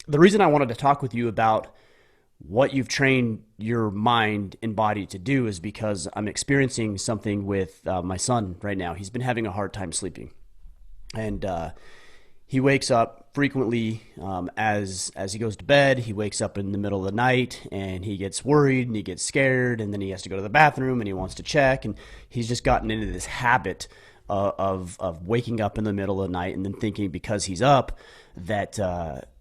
The reason I wanted to talk with you about what you've trained your mind and body to do is because I'm experiencing something with my son right now. He's been having a hard time sleeping, and he wakes up frequently as he goes to bed. He wakes up in the middle of the night and he gets worried and he gets scared, and then he has to go to the bathroom and he wants to check, and he's just gotten into this habit of waking up in the middle of the night and then thinking because he's up that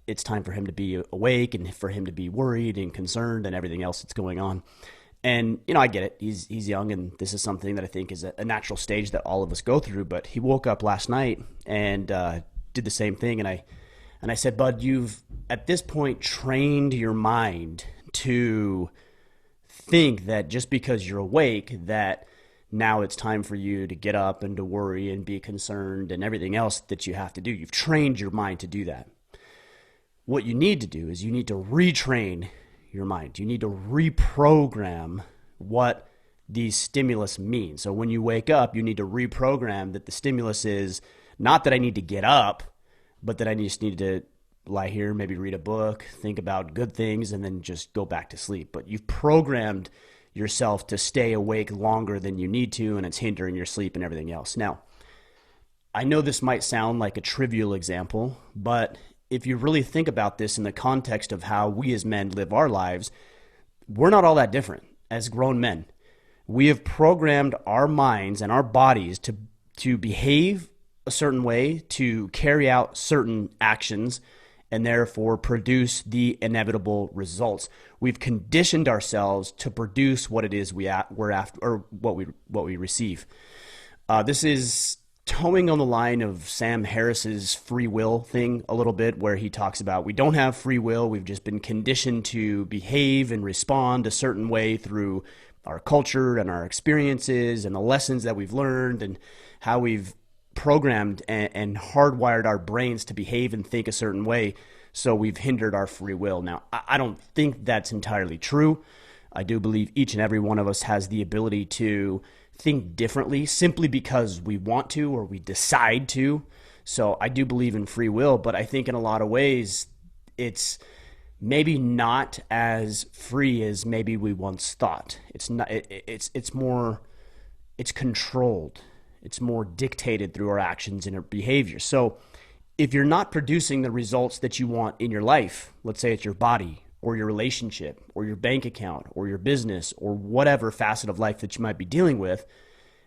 it's time for him to be awake and for him to be worried and concerned and everything else that's going on. And I get it. He's young, and this is something that I think is a natural stage that all of us go through. But he woke up last night and did the same thing, and I said, Bud, you've at this point trained your mind to think that just because you're awake, that now it's time for you to get up and to worry and be concerned and everything else that you have to do. You've trained your mind to do that. What you need to do is you need to retrain your mind. You need to reprogram what these stimulus mean. So when you wake up, you need to reprogram that the stimulus is not that I need to get up, but that I just need to lie here, maybe read a book, think about good things, and then just go back to sleep. But you've programmed yourself to stay awake longer than you need to, and it's hindering your sleep and everything else. Now, I know this might sound like a trivial example, but if you really think about this in the context of how we as men live our lives, we're not all that different as grown men. We have programmed our minds and our bodies to behave a certain way, to carry out certain actions, and therefore produce the inevitable results. We've conditioned ourselves to produce what it is we're after, or what we receive. This is towing on the line of Sam Harris's free will thing a little bit, where he talks about we don't have free will. We've just been conditioned to behave and respond a certain way through our culture and our experiences and the lessons that we've learned and how we've programmed and hardwired our brains to behave and think a certain way. So we've hindered our free will. Now, I don't think that's entirely true. I do believe each and every one of us has the ability to think differently simply because we want to or we decide to. So I do believe in free will, but I think in a lot of ways it's maybe not as free as maybe we once thought. It's not. It's more. It's controlled. It's more dictated through our actions and our behavior. So if you're not producing the results that you want in your life, let's say it's your body or your relationship or your bank account or your business or whatever facet of life that you might be dealing with,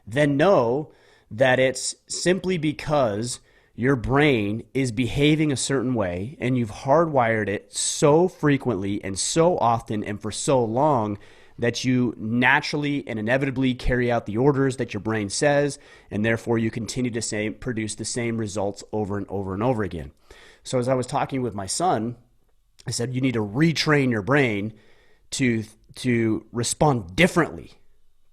then know that it's simply because your brain is behaving a certain way and you've hardwired it so frequently and so often and for so long that you naturally and inevitably carry out the orders that your brain says, and therefore you continue to produce the same results over and over and over again. So as I was talking with my son, I said, you need to retrain your brain to respond differently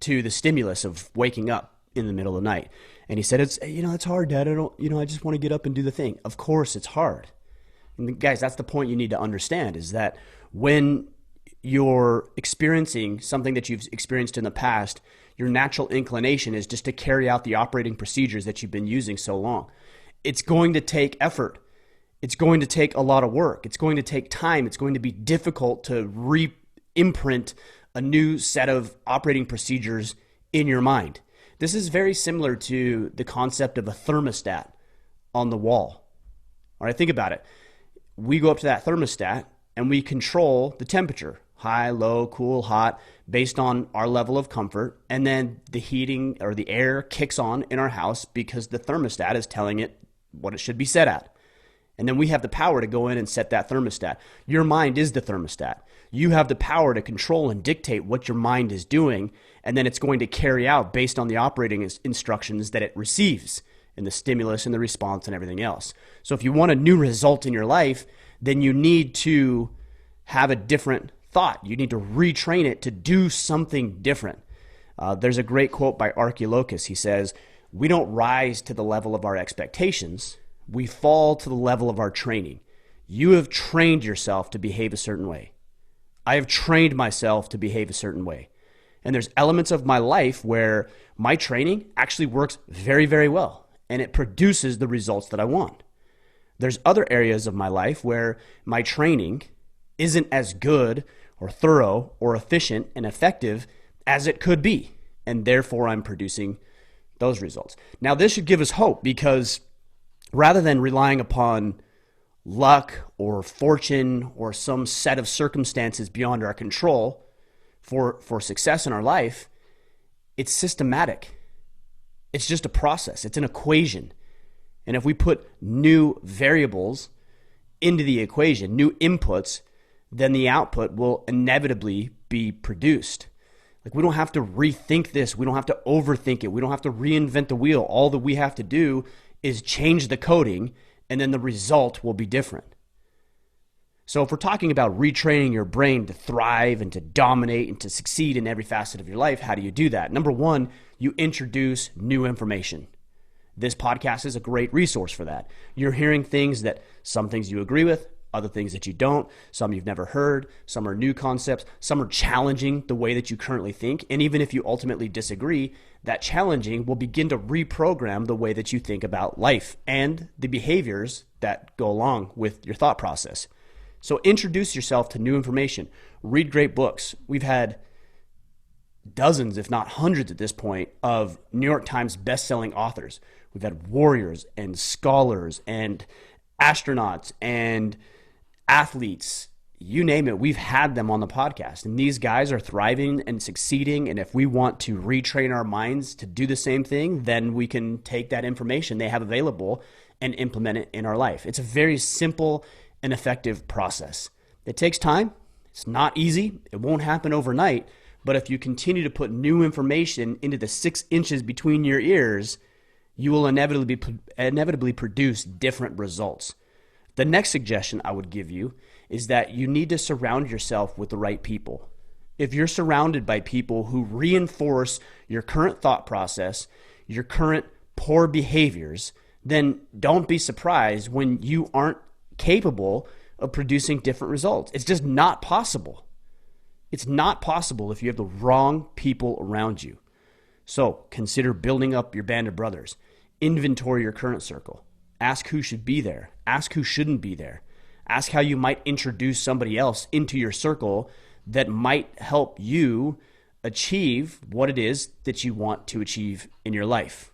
to the stimulus of waking up in the middle of the night. And he said, it's hard, Dad. I just want to get up and do the thing. Of course it's hard. And guys, that's the point you need to understand, is that when you're experiencing something that you've experienced in the past, your natural inclination is just to carry out the operating procedures that you've been using so long. It's going to take effort. It's going to take a lot of work. It's going to take time. It's going to be difficult to re-imprint a new set of operating procedures in your mind. This is very similar to the concept of a thermostat on the wall. All right, think about it. We go up to that thermostat and we control the temperature, high, low, cool, hot, based on our level of comfort. And then the heating or the air kicks on in our house because the thermostat is telling it what it should be set at. And then we have the power to go in and set that thermostat. Your mind is the thermostat. You have the power to control and dictate what your mind is doing, and then it's going to carry out based on the operating instructions that it receives and the stimulus and the response and everything else. So if you want a new result in your life, then you need to have a different thought. You need to retrain it to do something different. There's a great quote by Archilochus. He says, "We don't rise to the level of our expectations. We fall to the level of our training. You have trained yourself to behave a certain way. I have trained myself to behave a certain way. And there's elements of my life where my training actually works very, very well, and it produces the results that I want. There's other areas of my life where my training isn't as good or thorough or efficient and effective as it could be. And therefore, I'm producing those results. Now, this should give us hope, because rather than relying upon luck or fortune or some set of circumstances beyond our control for success in our life, it's systematic. It's just a process. It's an equation. And if we put new variables into the equation, new inputs, then the output will inevitably be produced. Like, we don't have to rethink this. We don't have to overthink it. We don't have to reinvent the wheel. All that we have to do is change the coding, and then the result will be different. So if we're talking about retraining your brain to thrive and to dominate and to succeed in every facet of your life, how do you do that? Number one, you introduce new information. This podcast is a great resource for that. You're hearing things that some things you agree with, other things that you don't, some you've never heard, some are new concepts, some are challenging the way that you currently think. And even if you ultimately disagree, that challenging will begin to reprogram the way that you think about life and the behaviors that go along with your thought process. So introduce yourself to new information. Read great books. We've had dozens, if not hundreds at this point, of New York Times best-selling authors. We've had warriors and scholars and astronauts and athletes, you name it. We've had them on the podcast, and these guys are thriving and succeeding. And if we want to retrain our minds to do the same thing, then we can take that information they have available and implement it in our life. It's a very simple and effective process. It takes time. It's not easy. It won't happen overnight. But if you continue to put new information into the 6 inches between your ears, you will inevitably produce different results. The next suggestion I would give you is that you need to surround yourself with the right people. If you're surrounded by people who reinforce your current thought process, your current poor behaviors, then don't be surprised when you aren't capable of producing different results. It's just not possible. It's not possible if you have the wrong people around you. So consider building up your band of brothers. Inventory your current circle. Ask who should be there. Ask who shouldn't be there. Ask how you might introduce somebody else into your circle that might help you achieve what it is that you want to achieve in your life.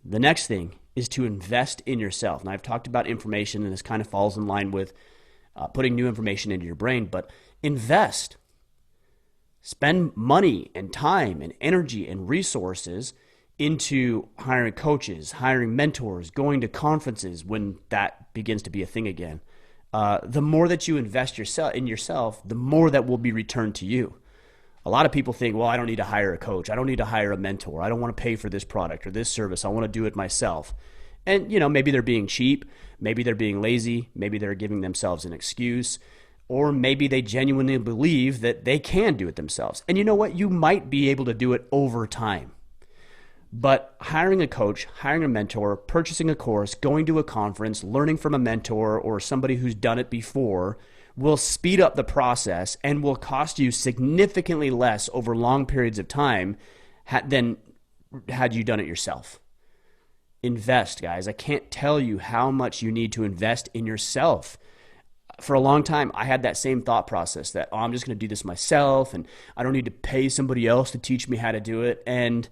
The next thing is to invest in yourself. And I've talked about information, and this kind of falls in line with putting new information into your brain, but invest. Spend money and time and energy and resources into hiring coaches, hiring mentors, going to conferences when that begins to be a thing again. The more that you invest in yourself, the more that will be returned to you. A lot of people think, well, I don't need to hire a coach. I don't need to hire a mentor. I don't want to pay for this product or this service. I want to do it myself. And, maybe they're being cheap. Maybe they're being lazy. Maybe they're giving themselves an excuse. Or maybe they genuinely believe that they can do it themselves. And you know what? You might be able to do it over time. But hiring a coach, hiring a mentor, purchasing a course, going to a conference, learning from a mentor or somebody who's done it before will speed up the process and will cost you significantly less over long periods of time than had you done it yourself. Invest, guys. I can't tell you how much you need to invest in yourself. For a long time, I had that same thought process that, I'm just going to do this myself and I don't need to pay somebody else to teach me how to do it. And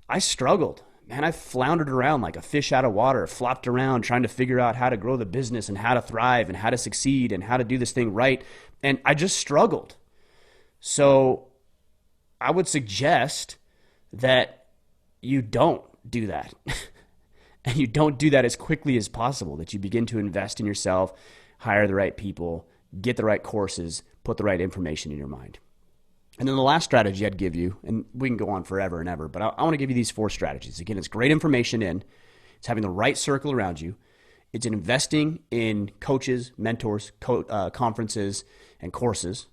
I struggled. Man, I floundered around like a fish out of water, flopped around trying to figure out how to grow the business and how to thrive and how to succeed and how to do this thing right. And I just struggled. So I would suggest that you don't do that. And you don't do that as quickly as possible, that you begin to invest in yourself, hire the right people, get the right courses, put the right information in your mind. And then the last strategy I'd give you, and we can go on forever and ever, but I want to give you these 4 strategies. Again, it's great information it's having the right circle around you, it's investing in coaches, mentors, conferences, and courses.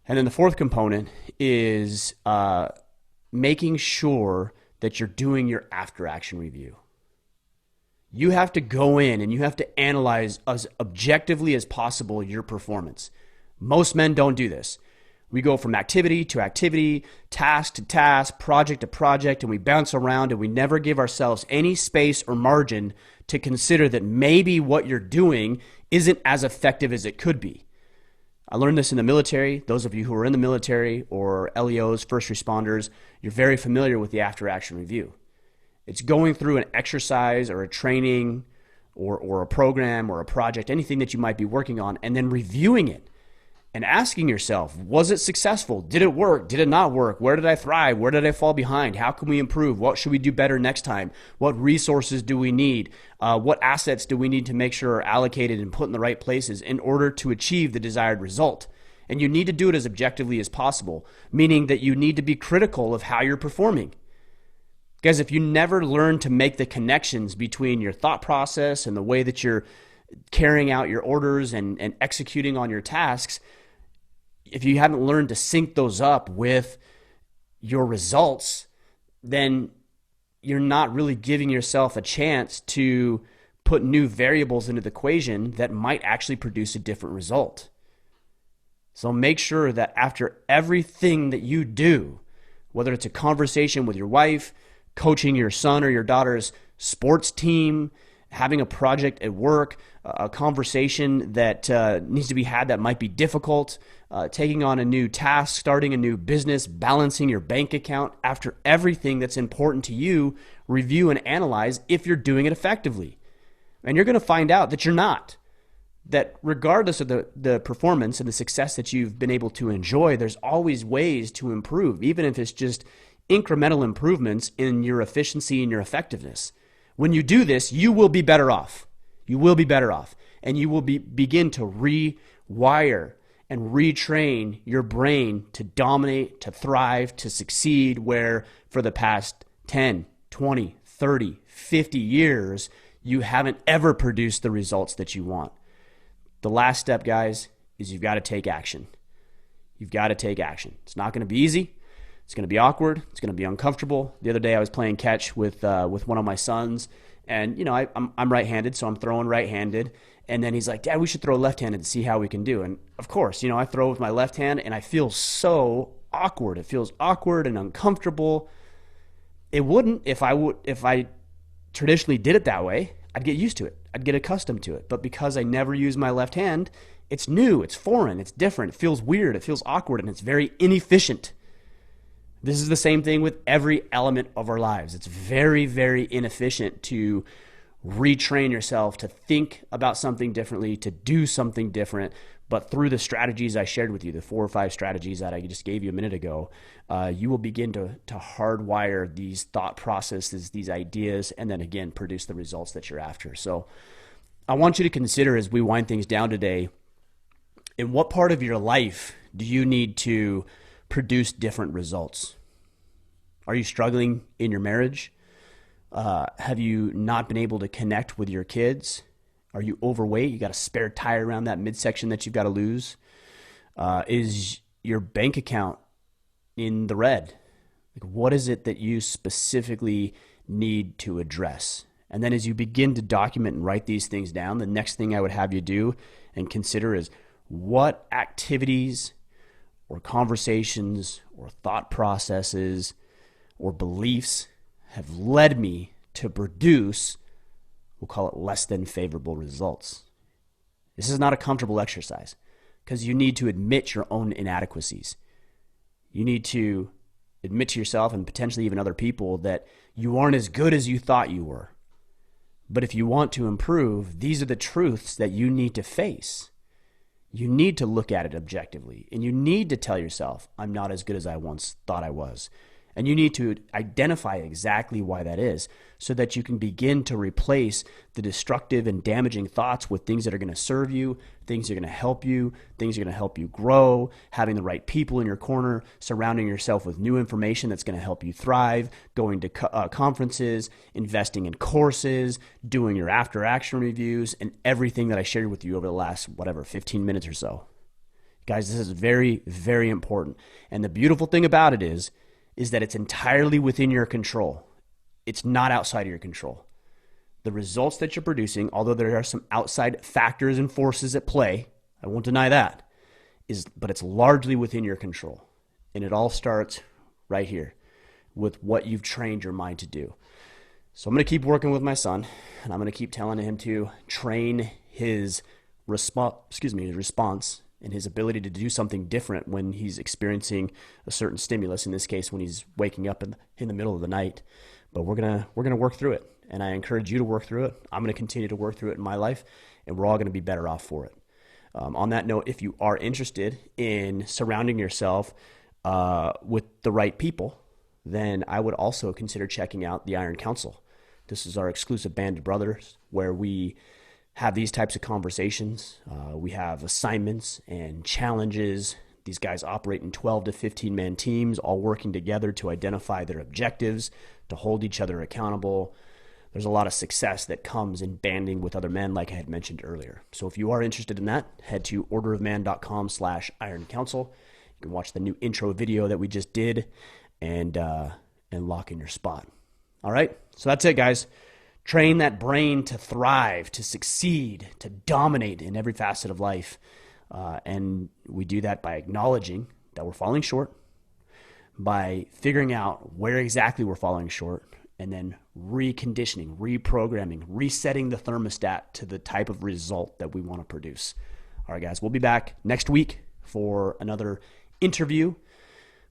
And then the 4th component is making sure that you're doing your after-action review. You have to go in and you have to analyze as objectively as possible your performance. Most men don't do this. We go from activity to activity, task to task, project to project, and we bounce around and we never give ourselves any space or margin to consider that maybe what you're doing isn't as effective as it could be. I learned this in the military. Those of you who are in the military or LEOs, first responders, you're very familiar with the after action review. It's going through an exercise or a training or a program or a project, anything that you might be working on, and then reviewing it and asking yourself, was it successful? Did it work? Did it not work? Where did I thrive? Where did I fall behind? How can we improve? What should we do better next time? What resources do we need? What assets do we need to make sure are allocated and put in the right places in order to achieve the desired result? And you need to do it as objectively as possible, meaning that you need to be critical of how you're performing. Because if you never learn to make the connections between your thought process and the way that you're carrying out your orders and executing on your tasks, if you haven't learned to sync those up with your results, then you're not really giving yourself a chance to put new variables into the equation that might actually produce a different result. So make sure that after everything that you do, whether it's a conversation with your wife, coaching your son or your daughter's sports team, having a project at work, a conversation that needs to be had that might be difficult, taking on a new task, starting a new business, balancing your bank account, after everything that's important to you, review and analyze if you're doing it effectively. And you're going to find out that you're not. That regardless of the performance and the success that you've been able to enjoy, there's always ways to improve, even if it's just incremental improvements in your efficiency and your effectiveness. When you do this, you will be better off. You will be better off. And you will begin to rewire and retrain your brain to dominate, to thrive, to succeed, where for the past 10, 20, 30, 50 years, you haven't ever produced the results that you want. The last step, guys, is you've got to take action. You've got to take action. It's not going to be easy. It's going to be awkward. It's going to be uncomfortable. The other day I was playing catch with one of my sons, and I'm right-handed, so I'm throwing right-handed. And then he's like, "Dad, we should throw left-handed to see how we can do." And of course, I throw with my left hand, and I feel so awkward. It feels awkward and uncomfortable. It wouldn't if I traditionally did it that way. I'd get used to it. I'd get accustomed to it. But because I never use my left hand, it's new, it's foreign, it's different. It feels weird, it feels awkward, and it's very inefficient. This is the same thing with every element of our lives. It's very, very inefficient to retrain yourself to think about something differently, to do something different. But through the strategies I shared with you, the 4 or 5 strategies that I just gave you a minute ago, you will begin to hardwire these thought processes, these ideas, and then again, produce the results that you're after. So I want you to consider, as we wind things down today, in what part of your life do you need to produce different results? Are you struggling in your marriage? Have you not been able to connect with your kids? Are you overweight? You got a spare tire around that midsection that you've got to lose? Is your bank account in the red? Like, what is it that you specifically need to address? And then as you begin to document and write these things down, the next thing I would have you do and consider is, what activities or conversations or thought processes or beliefs have led me to produce, we'll call it, less than favorable results. This is not a comfortable exercise, because you need to admit your own inadequacies. You need to admit to yourself and potentially even other people that you aren't as good as you thought you were. But if you want to improve, these are the truths that you need to face. You need to look at it objectively, and you need to tell yourself, I'm not as good as I once thought I was. And you need to identify exactly why that is, so that you can begin to replace the destructive and damaging thoughts with things that are going to serve you, things that are going to help you, things that are going to help you grow, having the right people in your corner, surrounding yourself with new information that's going to help you thrive, going to conferences, investing in courses, doing your after action reviews, and everything that I shared with you over the last, 15 minutes or so. Guys, this is very, very important. And the beautiful thing about it is that it's entirely within your control. It's not outside of your control. The results that you're producing, although there are some outside factors and forces at play, I won't deny that, but it's largely within your control. And it all starts right here with what you've trained your mind to do. So I'm going to keep working with my son, and I'm going to keep telling him to train his response and his ability to do something different when he's experiencing a certain stimulus, in this case when he's waking up in the middle of the night. But we're going to work through it, and I encourage you to work through it. I'm going to continue to work through it in my life, and we're all going to be better off for it. On that note, if you are interested in surrounding yourself with the right people, then I would also consider checking out the Iron Council. This is our exclusive band of brothers where we have these types of conversations. We have assignments and challenges. These guys operate in 12 to 15-man teams, all working together to identify their objectives, to hold each other accountable. There's a lot of success that comes in banding with other men, like I had mentioned earlier. So if you are interested in that, head to orderofman.com/Iron Council. You can watch the new intro video that we just did and lock in your spot. All right, so that's it, guys. Train that brain to thrive, to succeed, to dominate in every facet of life. And we do that by acknowledging that we're falling short, by figuring out where exactly we're falling short, and then reconditioning, reprogramming, resetting the thermostat to the type of result that we want to produce. All right, guys, we'll be back next week for another interview.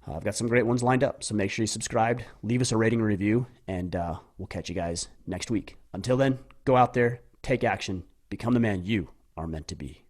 I've got some great ones lined up, so make sure you subscribe, leave us a rating and review, and we'll catch you guys next week. Until then, go out there, take action, become the man you are meant to be.